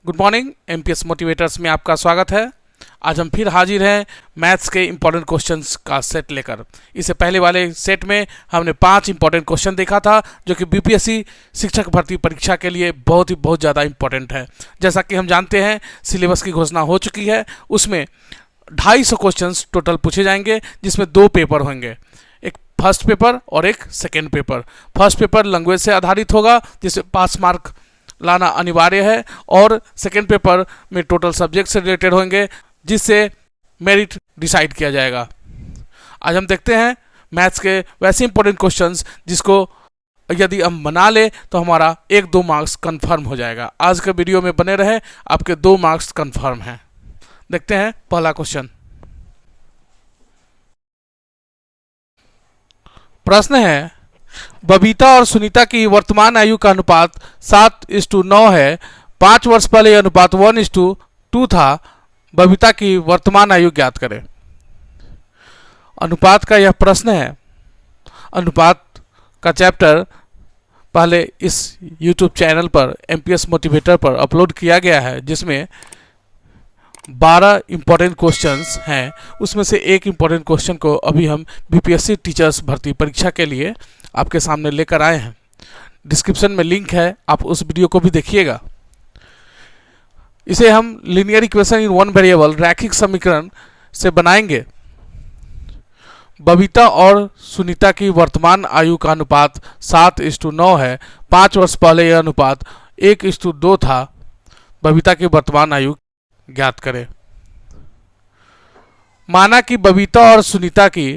Good morning. MPS motivators में आपका स्वागत है। आज हम फिर हाजिर हैं मैथ्स के इम्पोर्टेंट क्वेश्चंस का सेट लेकर। इससे पहले वाले सेट में हमने 5 इम्पोर्टेंट क्वेश्चन देखा था जो कि बीपीएससी शिक्षक भर्ती परीक्षा के लिए बहुत ज़्यादा इम्पोर्टेंट है। जैसा कि हम जानते हैं सिलेबस की घोषणा हो चुकी है, उसमें 250 क्वेश्चंस टोटल पूछे जाएंगे, जिसमें 2 पेपर होंगे, एक फर्स्ट पेपर और एक second paper. First paper language से आधारित होगा जिसमें पास मार्क लाना अनिवार्य है, और सेकेंड पेपर में टोटल सब्जेक्ट से रिलेटेड होंगे जिससे मेरिट डिसाइड किया जाएगा। आज हम देखते हैं मैथ्स के वैसे इंपॉर्टेंट क्वेश्चंस जिसको यदि हम बना ले तो हमारा 1-2 मार्क्स कंफर्म हो जाएगा। आज के वीडियो में बने रहे, आपके 2 मार्क्स कंफर्म हैं। देखते हैं पहला क्वेश्चन। प्रश्न है, बबीता और सुनीता की वर्तमान आयु का अनुपात 7:9 है। 5 वर्ष पहले यह अनुपात 1:2 था। बबीता की वर्तमान आयु ज्ञात करें। अनुपात का यह प्रश्न है। अनुपात का चैप्टर पहले इस YouTube चैनल पर एमपीएस मोटिवेटर पर अपलोड किया गया है, जिसमें 12 इंपॉर्टेंट क्वेश्चंस हैं। उसमें से एक इंपॉर्टेंट क्वेश्चन को अभी हम बीपीएससी टीचर्स भर्ती परीक्षा के लिए आपके सामने लेकर आए हैं। डिस्क्रिप्शन में लिंक है, आप उस वीडियो को भी देखिएगा। इसे हम linear equation in one variable रैखिक समीकरण से बनाएंगे। बबीता और सुनीता की वर्तमान आयु का अनुपात 7:9 है। 5 वर्ष पहले यह अनुपात 1:2 था। बबीता की वर्तमान आयु ज्ञात करें। माना कि बबीता और सुनीता की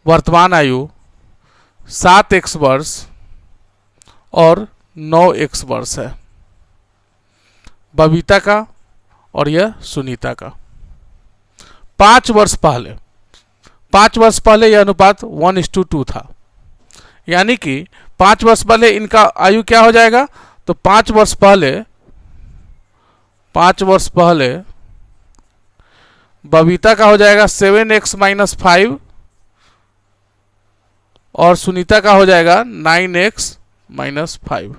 वर्तमान आयु 7x वर्ष और 9x वर्ष है। बबीता का और यह सुनीता का। 5 वर्ष पहले यह अनुपात 1:2 था। यानी कि 5 वर्ष पहले इनका आयु क्या हो जाएगा, तो 5 वर्ष पहले बबीता का हो जाएगा 7x - 5 और सुनीता का हो जाएगा 9x - 5।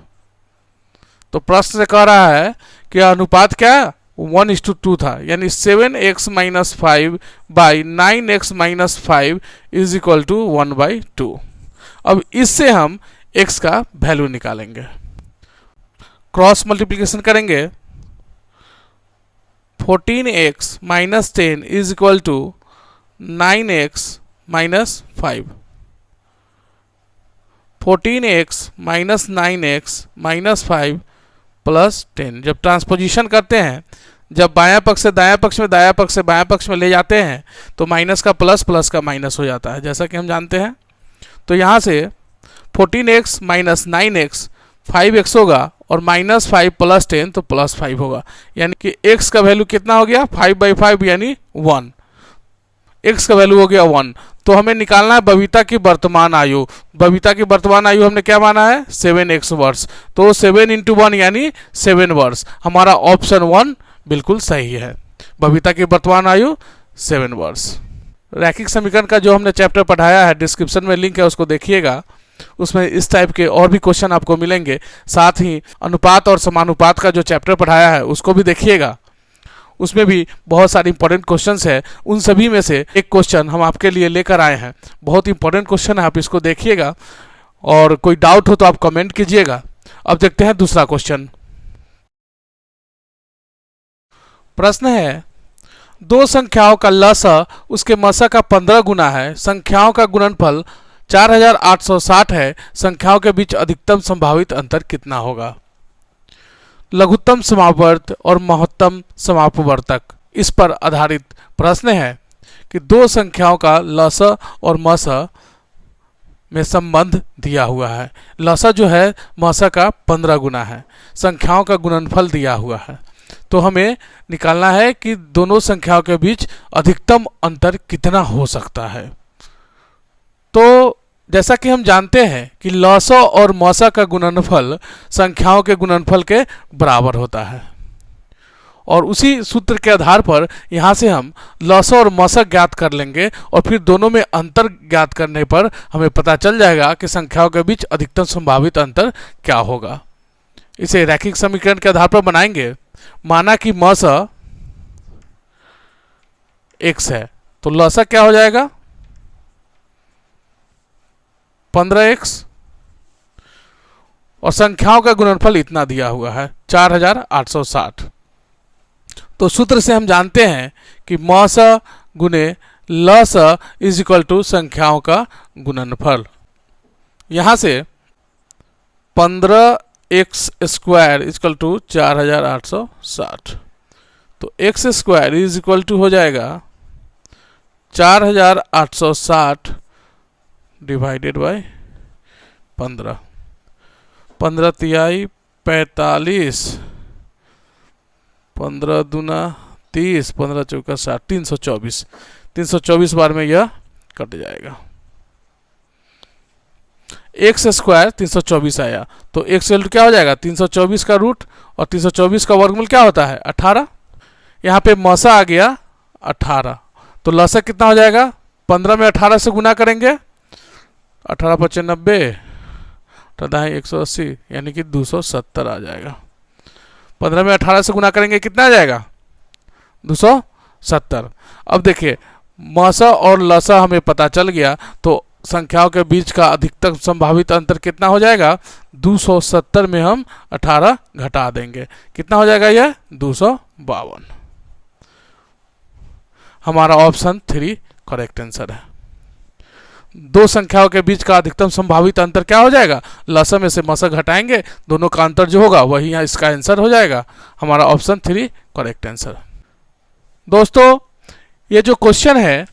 तो प्रश्न से कह रहा है कि अनुपात क्या 1:2 था, यानी 7x - 5 by 9x - 5 is equal to 1/2। अब इससे हम x का वैल्यू निकालेंगे। क्रॉस मल्टीप्लिकेशन करेंगे। 14x - 10 is equal to 9x - 5। 14x - 9x - 5 plus 10। जब ट्रांसपोजिशन करते हैं, जब बायां पक्ष से दायां पक्ष में, दायां पक्ष से बायां पक्ष में ले जाते हैं, तो माइनस का प्लस, प्लस का माइनस हो जाता है, जैसा कि हम जानते हैं। तो यहाँ से 14x - 9x 5x होगा, और -5 + 10 तो +5 होगा। यानी कि x का वैल्यू कितना हो गया, 5/5 यानी 1। x का वैल्यू हो गया 1। तो हमें निकालना है बबीता की वर्तमान आयु। बबीता की वर्तमान आयु हमने क्या माना है, 7x वर्ष। तो 7 × 1 यानी 7 वर्ष। हमारा ऑप्शन 1 बिल्कुल सही है। बबीता की वर्तमान आयु 7 वर्ष। रैखिक समीकरण का जो हमने चैप्टर पढ़ाया है, डिस्क्रिप्शन में लिंक है, उसको देखिएगा। उसमें इस टाइप के और भी क्वेश्चन आपको मिलेंगे। साथ ही अनुपात और समानुपात का जो चैप्टर पढ़ाया है उसको भी देखिएगा। उसमें भी बहुत सारे इंपॉर्टेंट क्वेश्चंस है। उन सभी में से एक क्वेश्चन हम आपके लिए लेकर आए हैं। बहुत इंपॉर्टेंट क्वेश्चन है, आप इसको देखिएगा, और कोई डाउट हो तो आप कमेंट कीजिएगा। अब देखते हैं दूसरा क्वेश्चन। प्रश्न है, 2 संख्याओं का लसा उसके मसा का 15 गुना है। संख्याओं का गुणनफल 4860 है। संख्याओं के बीच अधिकतम संभावित अंतर कितना होगा। लघुत्तम समापवर्त और महत्तम समापवर्तक, इस पर आधारित प्रश्न है कि 2 संख्याओं का लसा और मसा में संबंध दिया हुआ है। लसा जो है मसा का 15 गुना है। संख्याओं का गुणनफल दिया हुआ है। तो हमें निकालना है कि दोनों संख्याओं के बीच अधिकतम अंतर कितना हो सकता है। तो जैसा कि हम जानते हैं कि लसा और मसा का गुणनफल संख्याओं के गुणनफल के बराबर होता है, और उसी सूत्र के आधार पर यहाँ से हम लसा और मसा ज्ञात कर लेंगे, और फिर दोनों में अंतर ज्ञात करने पर हमें पता चल जाएगा कि संख्याओं के बीच अधिकतम संभावित अंतर क्या होगा। इसे रैखिक समीकरण के आधार पर बनाएंगे। माना कि मस x है, तो लसा क्या हो जाएगा 15x, और संख्याओं का गुणनफल इतना दिया हुआ है 4860। तो सूत्र से हम जानते हैं कि मस गुने लस इज इक्वल टू संख्याओं का गुणनफल। यहां से 15x square is equal to 4860, तो x square is equal to हो जाएगा 4860 डिवाइडेड बाय 15, 15 तिहाई 45, 15 दूना 30, 15 चौका 60, 324, 324 बार में यह कट जाएगा। एक्स स्क्वायर 324 आया, तो एक्स वैल्यू क्या हो जाएगा 324 का रूट, और 324 का वर्गमूल क्या होता है 18। यहाँ पे मसा आ गया 18, तो लसा कितना हो जाएगा 15 में 18 से गुना करेंगे, 18 पचे 90, 180, यानी कि 270 आ जाएगा। 15 में 18 से गुना करेंगे कितना आ जाएगा 270। अब देखिए मसा और लसा हमें पता चल गया, तो संख्याओं के बीच का अधिकतम संभावित अंतर कितना हो जाएगा 270 में हम 18 घटा देंगे, कितना हो जाएगा यह 252। हमारा ऑप्शन 3 करेक्ट आंसर है। दो संख्याओं के बीच का अधिकतम संभावित अंतर क्या हो जाएगा, लसा में से मसा घटाएंगे, दोनों का अंतर जो होगा वही यहाँ इसका आंसर हो जाएगा। हमारा ऑप्शन 3 करेक्ट आंसर। दोस्तों ये जो क्वेश्चन है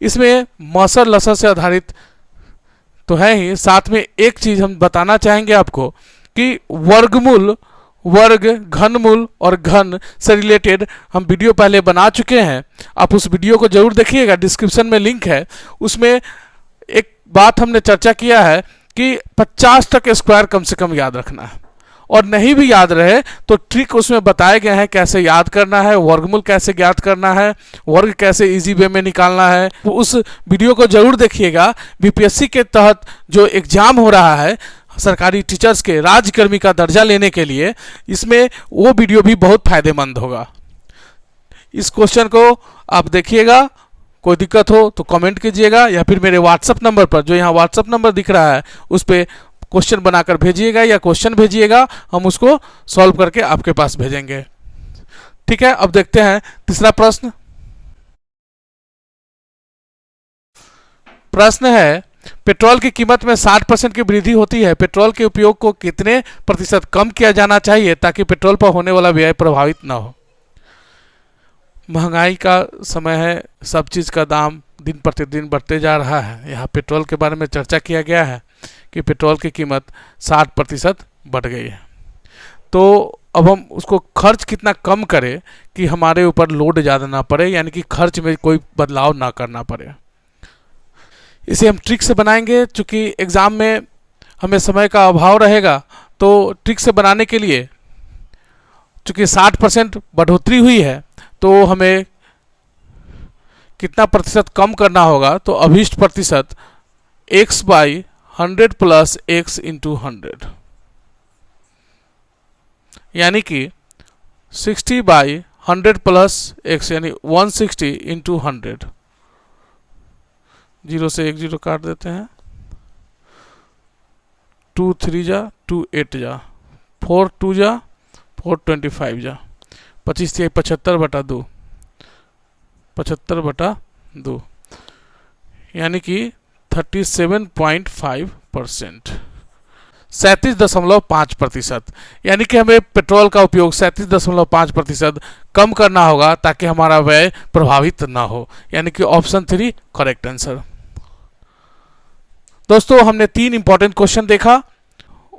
इसमें मसा लसा से आधारित तो है ही, साथ में एक चीज हम बताना चाहेंगे आपको कि वर्गमूल, वर्ग, घनमूल और घन से रिलेटेड हम वीडियो पहले बना चुके हैं। आप उस वीडियो को जरूर देखिएगा, डिस्क्रिप्शन में लिंक है। उसमें एक बात हमने चर्चा किया है कि 50 तक स्क्वायर कम से कम याद रखना है, और नहीं भी याद रहे तो ट्रिक उसमें बताए गए हैं कैसे याद करना है, वर्गमूल कैसे ज्ञात करना है, वर्ग कैसे इजी वे में निकालना है। तो उस वीडियो को जरूर देखिएगा। बीपीएससी के तहत जो एग्जाम हो रहा है सरकारी टीचर्स के राज्यकर्मी का दर्जा लेने के लिए, इसमें वो वीडियो भी बहुत फायदेमंद होगा। इस क्वेश्चन को आप देखिएगा, कोई दिक्कत हो तो कमेंट कीजिएगा, या फिर मेरे व्हाट्सएप नंबर पर, जो यहाँ व्हाट्सएप नंबर दिख रहा है उस पर क्वेश्चन बनाकर भेजिएगा या क्वेश्चन भेजिएगा, हम उसको सॉल्व करके आपके पास भेजेंगे। ठीक है, अब देखते हैं तीसरा प्रश्न। प्रश्न है पेट्रोल की कीमत में 60% की वृद्धि होती है, पेट्रोल के उपयोग को कितने प्रतिशत कम किया जाना चाहिए ताकि पेट्रोल पर होने वाला व्यय प्रभावित न हो। महंगाई का समय है, सब चीज़ का दाम दिन प्रतिदिन बढ़ते जा रहा है। यहाँ पेट्रोल के बारे में चर्चा किया गया है कि पेट्रोल की कीमत 60% बढ़ गई है, तो अब हम उसको खर्च कितना कम करें कि हमारे ऊपर लोड ज़्यादा ना पड़े, यानी कि खर्च में कोई बदलाव ना करना पड़े। इसे हम ट्रिक से बनाएंगे। चूँकि एग्ज़ाम में हमें समय का अभाव रहेगा, तो ट्रिक से बनाने के लिए चूँकि 60% बढ़ोतरी हुई है, तो हमें कितना प्रतिशत कम करना होगा, तो अभीष्ट प्रतिशत x/100 प्लस x इंटू 100, यानी कि 60/100 प्लस x, यानी 160 इंटू 100। 0 से 1 0 काट देते हैं, 2 3 जा 2 8 जा, 4 2 जा 4 25 जा, 25 75/2, 75/2, यानी कि 37.5%, 37.5%, यानी कि हमें पेट्रोल का उपयोग 37.5% कम करना होगा ताकि हमारा व्यय प्रभावित ना हो, यानी कि ऑप्शन 3 करेक्ट आंसर। दोस्तों हमने 3 इंपॉर्टेंट क्वेश्चन देखा।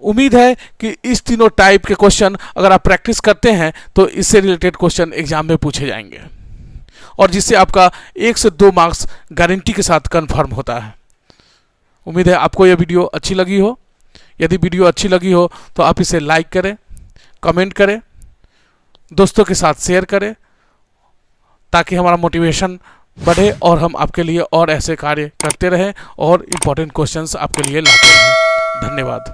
उम्मीद है कि इस तीनों टाइप के क्वेश्चन अगर आप प्रैक्टिस करते हैं तो इससे रिलेटेड क्वेश्चन एग्जाम में पूछे जाएंगे, और जिससे आपका 1 से 2 मार्क्स गारंटी के साथ कंफर्म होता है। उम्मीद है आपको यह वीडियो अच्छी लगी हो। यदि वीडियो अच्छी लगी हो तो आप इसे लाइक करें, कमेंट करें, दोस्तों के साथ शेयर करें, ताकि हमारा मोटिवेशन बढ़े और हम आपके लिए और ऐसे कार्य करते रहें और इम्पोर्टेंट क्वेश्चंस आपके लिए लाते रहें। धन्यवाद।